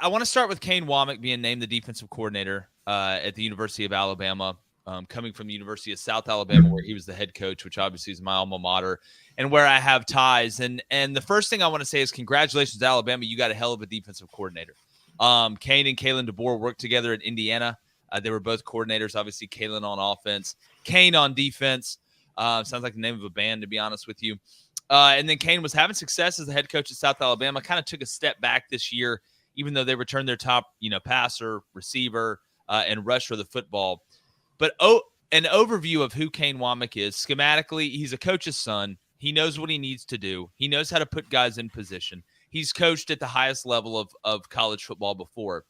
I want to start with Kane Wommack being named the defensive coordinator at the University of Alabama, coming from the University of South Alabama, where he was the head coach, which obviously is my alma mater, and where I have ties. And the first thing I want to say is congratulations, Alabama. You got a hell of a defensive coordinator. Kane and Kalen DeBoer worked together at Indiana. They were both coordinators. Obviously, Kalen on offense, Kane on defense. Sounds like the name of a band, to be honest with you. And then Kane was having success as the head coach at South Alabama. Kind of took a step back this year, even though they returned their top, passer, receiver, and rusher of the football. But an overview of who Kane Wommack is, schematically, he's a coach's son. He knows what he needs to do. He knows how to put guys in position. He's coached at the highest level of college football before.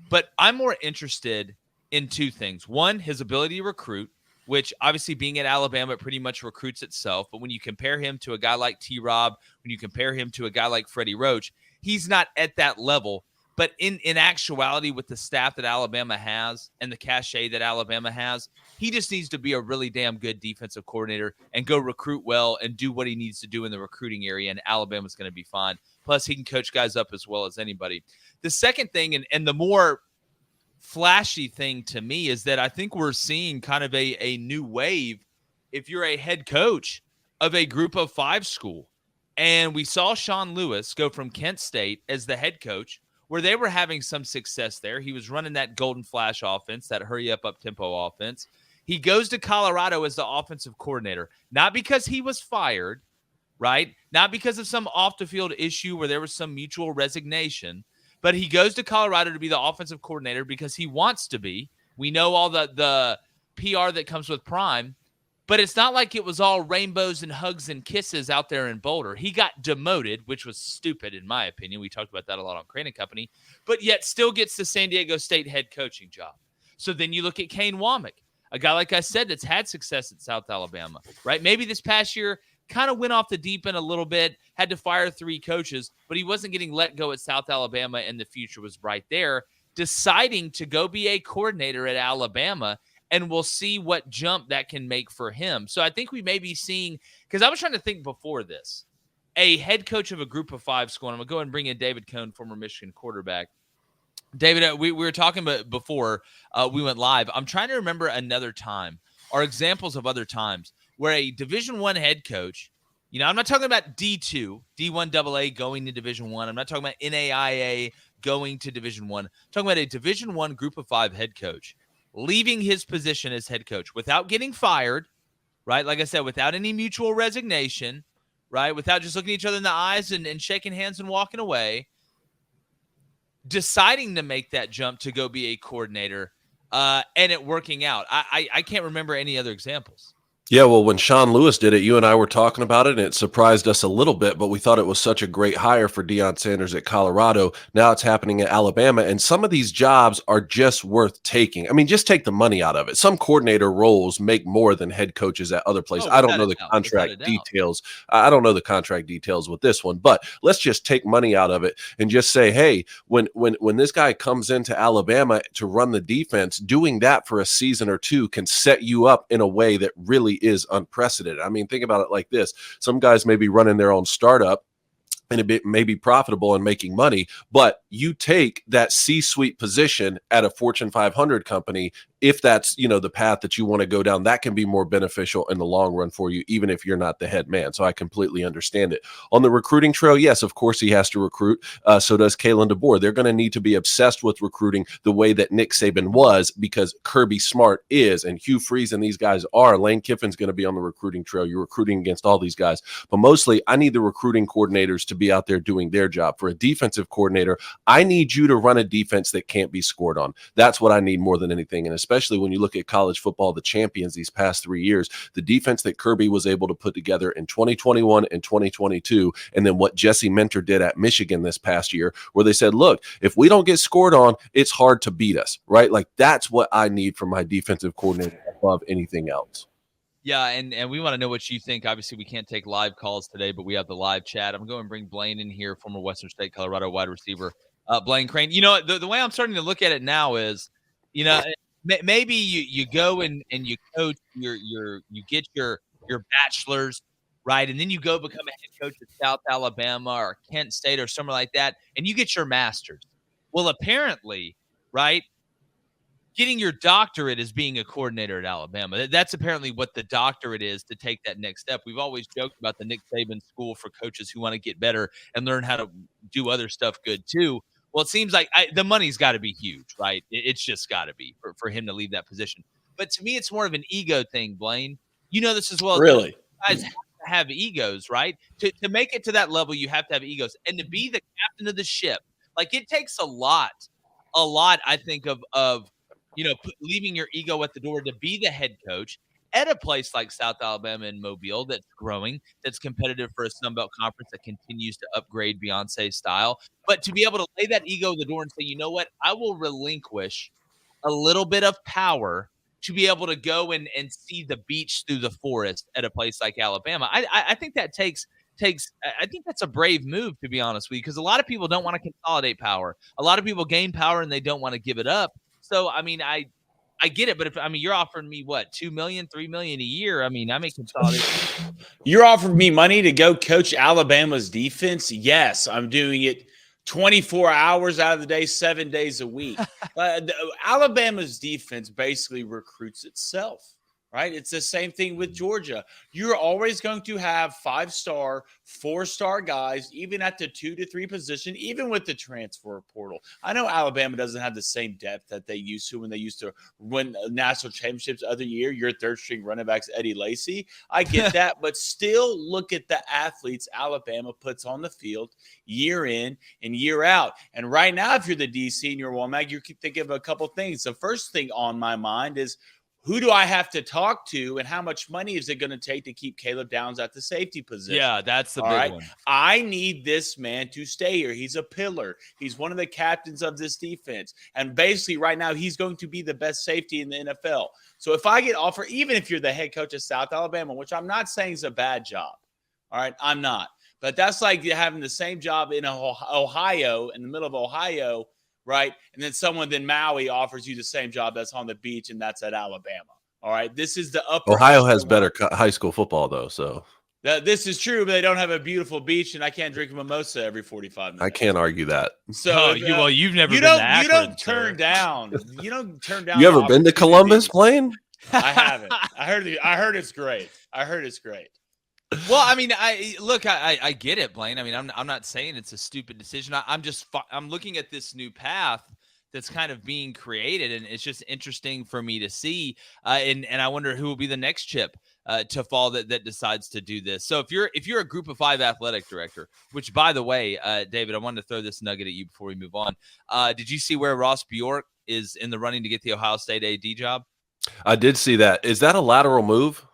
But I'm more interested in two things. One, his ability to recruit, which obviously being at Alabama, it pretty much recruits itself. But when you compare him to a guy like T-Rob, when you compare him to a guy like Freddie Roach, he's not at that level. But in actuality, with the staff that Alabama has and the cachet that Alabama has, he just needs to be a really damn good defensive coordinator and go recruit well and do what he needs to do in the recruiting area, and Alabama's going to be fine. Plus, he can coach guys up as well as anybody. The second thing, and the more flashy thing to me, is that I think we're seeing kind of a new wave if you're a head coach of a group of five school. And we saw Sean Lewis go from Kent State as the head coach, where they were having some success there. He was running that golden flash offense, that hurry up tempo offense. He goes to Colorado as the offensive coordinator, not because he was fired, right? Not because of some off the field issue where there was some mutual resignation, but he goes to Colorado to be the offensive coordinator because he wants to be. We know all the PR that comes with Prime, but it's not like it was all rainbows and hugs and kisses out there in Boulder. He got demoted, which was stupid in my opinion. We talked about that a lot on Crane & Company, but yet still gets the San Diego State head coaching job. So then you look at Kane Wommack, a guy, like I said, that's had success at South Alabama, right? Maybe this past year kind of went off the deep end a little bit, had to fire 3 coaches, but he wasn't getting let go at South Alabama, and the future was bright there, deciding to go be a coordinator at Alabama. And we'll see what jump that can make for him. So I think we may be seeing, because I was trying to think before this, a head coach of a group of 5 school. And I'm going to go ahead and bring in David Cohn, former Michigan quarterback. David, we were talking about before we went live. I'm trying to remember another time or examples of other times where a Division I head coach, I'm not talking about D2, D1 AA going to Division I. I'm not talking about NAIA going to Division I. I'm talking about a Division I group of 5 head coach leaving his position as head coach without getting fired, right? Like I said, without any mutual resignation, right? Without just looking each other in the eyes and shaking hands and walking away, deciding to make that jump to go be a coordinator and it working out. I can't remember any other examples. Yeah, well, when Sean Lewis did it, you and I were talking about it, and it surprised us a little bit, but we thought it was such a great hire for Deion Sanders at Colorado. Now it's happening at Alabama, and some of these jobs are just worth taking. I mean, just take the money out of it. Some coordinator roles make more than head coaches at other places. I don't know the contract details. I don't know the contract details with this one, but let's just take money out of it and just say, hey, when this guy comes into Alabama to run the defense, doing that for a season or two can set you up in a way that really is unprecedented. I mean, think about it like this. Some guys may be running their own startup and it may be profitable and making money, but you take that C-suite position at a Fortune 500 company, if that's, the path that you want to go down, that can be more beneficial in the long run for you, even if you're not the head man. So I completely understand it. On the recruiting trail, yes, of course he has to recruit. So does Kalen DeBoer. They're going to need to be obsessed with recruiting the way that Nick Saban was, because Kirby Smart is, and Hugh Freeze and these guys are. Lane Kiffin's going to be on the recruiting trail. You're recruiting against all these guys. But mostly, I need the recruiting coordinators to be out there doing their job. For a defensive coordinator, I need you to run a defense that can't be scored on. That's what I need more than anything. And especially when you look at college football, the champions these past 3 years, the defense that Kirby was able to put together in 2021 and 2022, and then what Jesse Mentor did at Michigan this past year, where they said, look, if we don't get scored on, it's hard to beat us, right? Like, that's what I need from my defensive coordinator above anything else. Yeah, and we want to know what you think. Obviously, we can't take live calls today, but we have the live chat. I'm going to bring Blaine in here, former Western State, Colorado wide receiver, Blaine Crane. The way I'm starting to look at it now is, maybe you go and you coach you get your bachelor's, right, and then you go become a head coach at South Alabama or Kent State or somewhere like that, and you get your master's. Well, apparently, right, getting your doctorate is being a coordinator at Alabama. That's apparently what the doctorate is to take that next step. We've always joked about the Nick Saban school for coaches who want to get better and learn how to do other stuff good too. Well, it seems like the money's got to be huge, right? It's just got to be for him to leave that position. But to me, it's more of an ego thing, Blaine. You know this as well. Really? Guys have to have egos, right? To make it to that level, you have to have egos. And to be the captain of the ship, like it takes a lot, I think, of leaving your ego at the door to be the head coach at a place like South Alabama and Mobile that's growing, that's competitive for a Sun Belt conference that continues to upgrade Beyonce style. But to be able to lay that ego at the door and say, you know what, I will relinquish a little bit of power to be able to go and see the beach through the forest at a place like Alabama. I think that takes I think that's a brave move, to be honest with you, because a lot of people don't want to consolidate power. A lot of people gain power and they don't want to give it up. So, I mean, I get it, but if you're offering me what, $2 million, $3 million a year, I mean, I may consolidate. You're offering me money to go coach Alabama's defense? Yes, I'm doing it 24 hours out of the day, 7 days a week. Alabama's defense basically recruits itself. Right? It's the same thing with Georgia. You're always going to have 5-star, 4-star guys, even at the 2 to 3 position, even with the transfer portal. I know Alabama doesn't have the same depth that they used to when they used to win national championships other year. Your third-string running back's Eddie Lacy. I get that, but still look at the athletes Alabama puts on the field year in and year out. And right now, if you're the DC and you're Wommack, you keep thinking of a couple things. The first thing on my mind is, who do I have to talk to, and how much money is it going to take to keep Caleb Downs at the safety position? Yeah, that's the big one. I need this man to stay here. He's a pillar. He's one of the captains of this defense. And basically right now he's going to be the best safety in the NFL. So if I get offered, even if you're the head coach of South Alabama, which I'm not saying is a bad job, all right, I'm not. But that's like having the same job in Ohio, in the middle of Ohio, right? And then Maui offers you the same job that's on the beach, and that's at Alabama. All right. This is the upper. Ohio has better high school football, though. So this is true, but they don't have a beautiful beach, and I can't drink a mimosa every 45 minutes. I can't argue that. So you've never been to Akron, you don't turn down. You don't turn down. You ever been to Columbus, Blaine? I haven't. I heard it's great. Well, I mean, I get it, Blaine. I mean, I'm not saying it's a stupid decision. I'm looking at this new path that's kind of being created, and it's just interesting for me to see. And I wonder who will be the next chip to fall that decides to do this. So if you're a Group of 5 athletic director, which, by the way, David, I wanted to throw this nugget at you before we move on. Did you see where Ross Bjork is in the running to get the Ohio State AD job? I did see that. Is that a lateral move?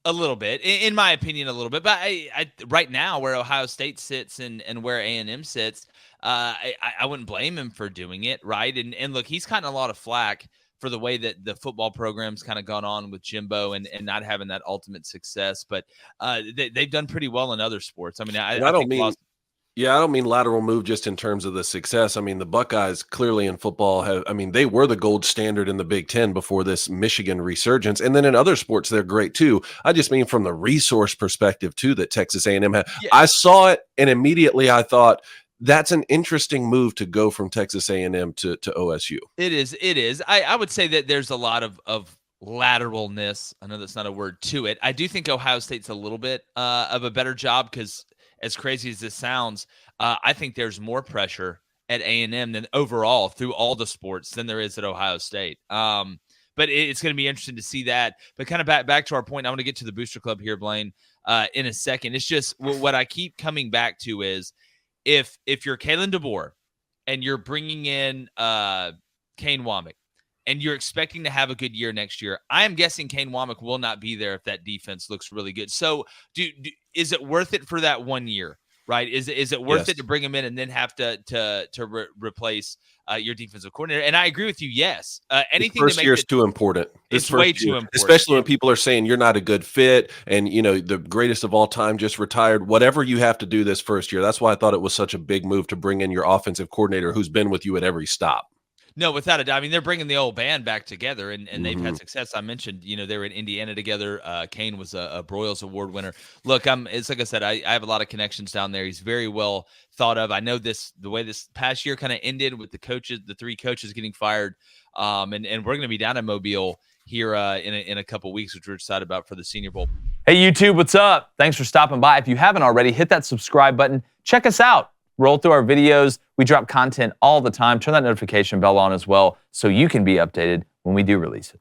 A little bit, in my opinion, a little bit, but I right now where Ohio State sits and where A&M sits, I wouldn't blame him for doing it. Right. And look, he's gotten a lot of flack for the way that the football program's kind of gone on with Jimbo and not having that ultimate success, but they've done pretty well in other sports. I mean, I don't mean lateral move just in terms of the success. I mean, the Buckeyes clearly in football they were the gold standard in the Big Ten before this Michigan resurgence. And then in other sports, they're great too. I just mean from the resource perspective too, that Texas A&M had. Yeah. I saw it and immediately I thought, that's an interesting move to go from Texas A&M to OSU. It is. I would say that there's a lot of lateralness. I know that's not a word to it. I do think Ohio State's a little bit of a better job because, as crazy as this sounds, I think there's more pressure at A&M than overall through all the sports than there is at Ohio State. But it's going to be interesting to see that. But kind of back to our point, I want to get to the Booster Club here, Blaine, in a second. It's just what I keep coming back to is if you're Kalen DeBoer and you're bringing in Kane Wommack and you're expecting to have a good year next year, I am guessing Kane Wommack will not be there if that defense looks really good. So is it worth it for that 1 year, right? Is it worth it to bring him in and then have to replace your defensive coordinator? And I agree with you. Yes. Anything first to make year is too important. It's way too important. Especially when people are saying you're not a good fit and, the greatest of all time just retired. Whatever you have to do this first year. That's why I thought it was such a big move to bring in your offensive coordinator who's been with you at every stop. No, without a doubt. I mean, they're bringing the old band back together, and they've Mm-hmm. had success. I mentioned, they were in Indiana together. Kane was a Broyles Award winner. Look, it's like I said, I have a lot of connections down there. He's very well thought of. I know the way this past year kind of ended with the three coaches getting fired, and we're going to be down in Mobile here in a couple weeks, which we're excited about for the Senior Bowl. Hey, YouTube, what's up? Thanks for stopping by. If you haven't already, hit that subscribe button. Check us out. Roll through our videos. We drop content all the time. Turn that notification bell on as well so you can be updated when we do release it.